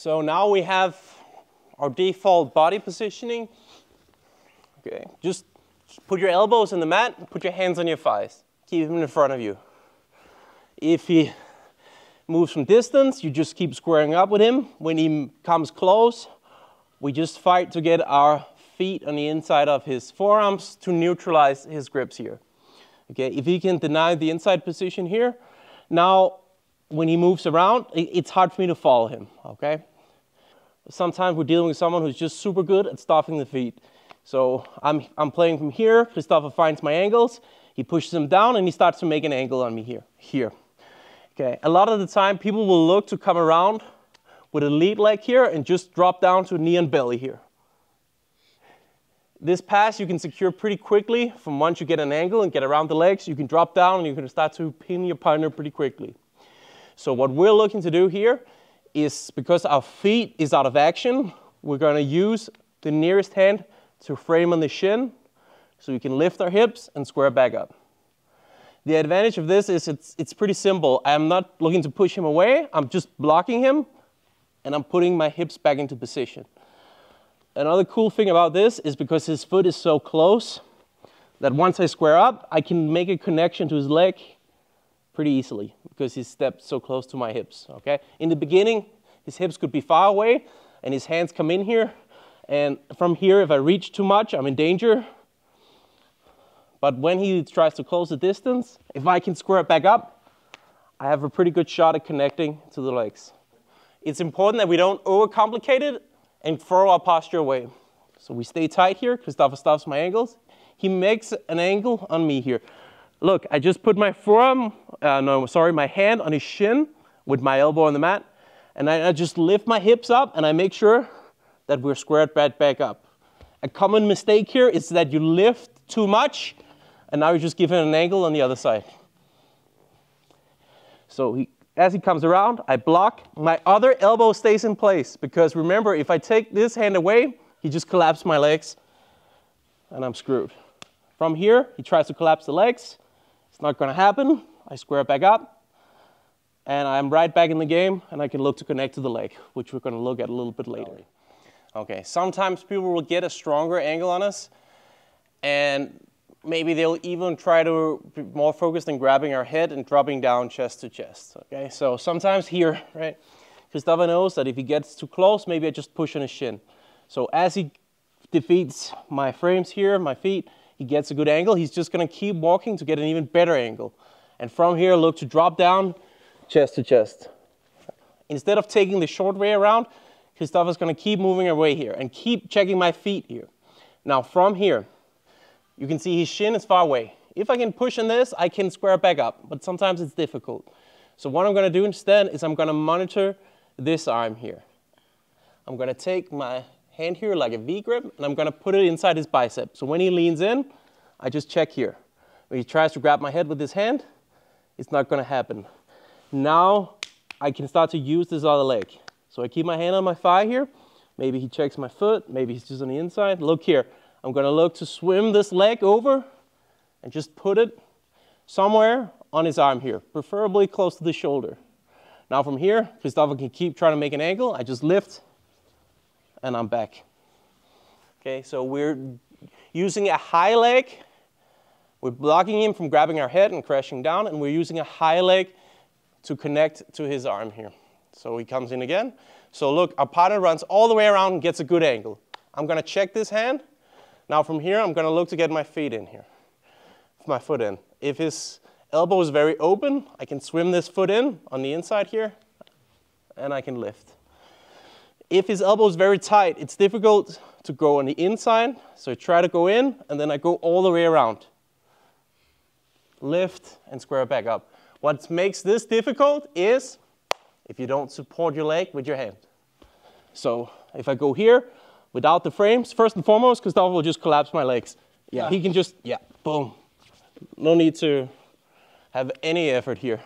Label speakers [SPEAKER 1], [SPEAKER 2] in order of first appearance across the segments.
[SPEAKER 1] So now we have our default body positioning. Okay, just put your elbows in the mat and put your hands on your thighs. Keep him in front of you. If he moves from distance, you just keep squaring up with him. When he comes close, we just fight to get our feet on the inside of his forearms to neutralize his grips here. Okay, if he can deny the inside position here, now when he moves around, it's hard for me to follow him, okay? Sometimes we're dealing with someone who's just super good at stopping the feet. So I'm playing from here, Christopher finds my angles, he pushes him down and he starts to make an angle on me here. Okay, a lot of the time people will look to come around with a lead leg here and just drop down to knee and belly here. This pass you can secure pretty quickly from once you get an angle and get around the legs, you can drop down and you can start to pin your partner pretty quickly. So what we're looking to do here is, because our feet is out of action, we're going to use the nearest hand to frame on the shin so we can lift our hips and square back up. The advantage of this is it's pretty simple. I'm not looking to push him away, I'm just blocking him and I'm putting my hips back into position. Another cool thing about this is because his foot is so close that once I square up, I can make a connection to his leg pretty easily because he's stepped so close to my hips, okay? In the beginning, his hips could be far away and his hands come in here. And from here, if I reach too much, I'm in danger. But when he tries to close the distance, if I can square it back up, I have a pretty good shot at connecting to the legs. It's important that we don't overcomplicate it and throw our posture away. So we stay tight here. Christopher stops my angles. He makes an angle on me here. Look, I just put my my hand on his shin with my elbow on the mat, and I just lift my hips up and I make sure that we're squared back up. A common mistake here is that you lift too much and now you're just giving an angle on the other side. So as he comes around, I block. My other elbow stays in place because remember, if I take this hand away, he just collapses my legs and I'm screwed. From here, he tries to collapse the legs. It's not going to happen. I square it back up and I'm right back in the game and I can look to connect to the leg, which we're going to look at a little bit later. Okay, sometimes people will get a stronger angle on us and maybe they'll even try to be more focused on grabbing our head and dropping down chest to chest, okay? So sometimes here, right, Christopher knows that if he gets too close, maybe I just push on his shin. So as he defeats my frames here, my feet, he gets a good angle. He's just gonna keep walking to get an even better angle. And from here, look to drop down chest to chest. Instead of taking the short way around, Christopher's gonna keep moving away here and keep checking my feet here. Now from here, you can see his shin is far away. If I can push on this, I can square it back up, but sometimes it's difficult. So what I'm going to do instead is I'm going to monitor this arm here. I'm going to take my hand here like a V grip, and I'm going to put it inside his bicep. So when he leans in, I just check here. When he tries to grab my head with his hand, it's not going to happen. Now I can start to use this other leg. So I keep my hand on my thigh here. Maybe he checks my foot. Maybe he's just on the inside. Look here. I'm going to look to swim this leg over and just put it somewhere on his arm here, preferably close to the shoulder. Now from here, Christopher can keep trying to make an angle. I just lift and I'm back. Okay, so we're using a high leg. We're blocking him from grabbing our head and crashing down, and we're using a high leg to connect to his arm here. So he comes in again. So look, our partner runs all the way around and gets a good angle. I'm going to check this hand. Now from here, I'm going to look to get my feet in here, my foot in. If his elbow is very open, I can swim this foot in on the inside here, and I can lift. If his elbow is very tight, it's difficult to go on the inside, so I try to go in, and then I go all the way around. Lift and square back up. What makes this difficult is if you don't support your leg with your hand. So if I go here, without the frames, first and foremost, Christopher will just collapse my legs. Yeah, he can just, boom. No need to have any effort here.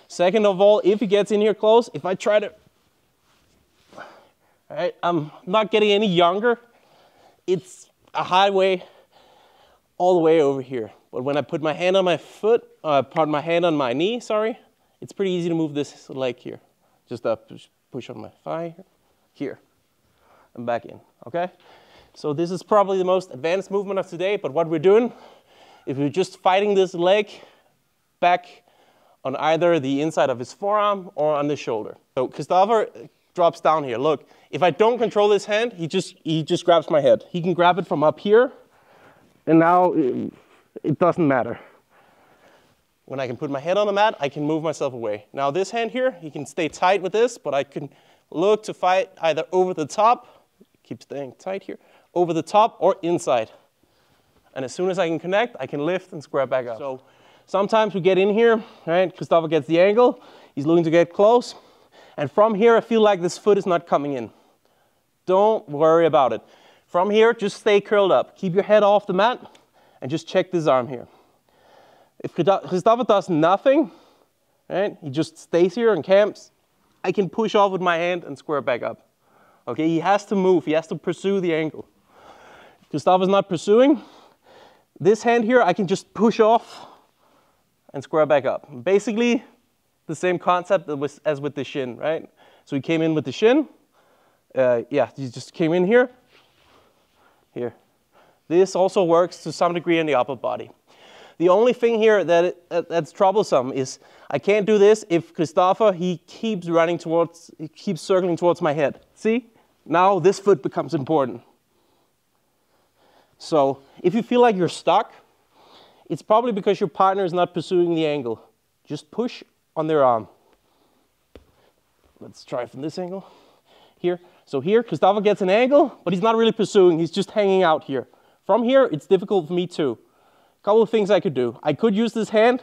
[SPEAKER 1] Second of all, if he gets in here close, if I try to, all right, I'm not getting any younger. It's a highway all the way over here. But when I put my hand on my foot, my hand on my knee, sorry, it's pretty easy to move this leg here. Just push on my thigh here. here, and back in, okay? So this is probably the most advanced movement of today, but what we're doing, if we're just fighting this leg back on either the inside of his forearm or on the shoulder. So Christopher drops down here. Look, if I don't control this hand, he just grabs my head. He can grab it from up here, and now it doesn't matter. When I can put my head on the mat, I can move myself away. Now this hand here, he can stay tight with this, but I can look to fight either over the top, keep staying tight here, over the top or inside. And as soon as I can connect, I can lift and square back up. So sometimes we get in here, right? Christopher gets the angle, he's looking to get close. And from here, I feel like this foot is not coming in. Don't worry about it. From here, just stay curled up. Keep your head off the mat and just check this arm here. If Christopher does nothing, right? He just stays here and camps, I can push off with my hand and square back up. Okay, he has to move, he has to pursue the angle. Christopher's not pursuing. This hand here, I can just push off and square back up. Basically, the same concept as with the shin, right? So he came in with the shin. Yeah, he just came in here. Here. This also works to some degree in the upper body. The only thing here that's troublesome is I can't do this if Christopher, he keeps circling towards my head. See? Now this foot becomes important. So if you feel like you're stuck, it's probably because your partner is not pursuing the angle. Just push on their arm. Let's try from this angle. Here. So here, Christopher gets an angle, but he's not really pursuing. He's just hanging out here. From here, it's difficult for me too. A couple of things I could do. I could use this hand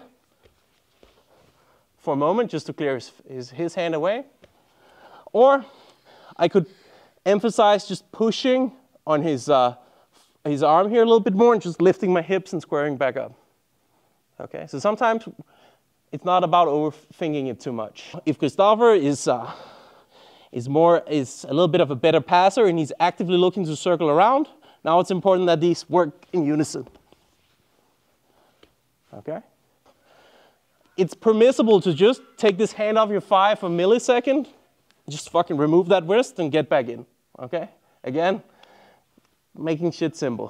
[SPEAKER 1] for a moment just to clear his hand away. Or I could emphasize just pushing on his arm here a little bit more and just lifting my hips and squaring back up. Okay, so sometimes it's not about overthinking it too much. If Christopher is a little bit of a better passer and he's actively looking to circle around, now it's important that these work in unison. Okay? It's permissible to just take this hand off your thigh for a millisecond, just fucking remove that wrist and get back in. Okay? Again, making shit simple.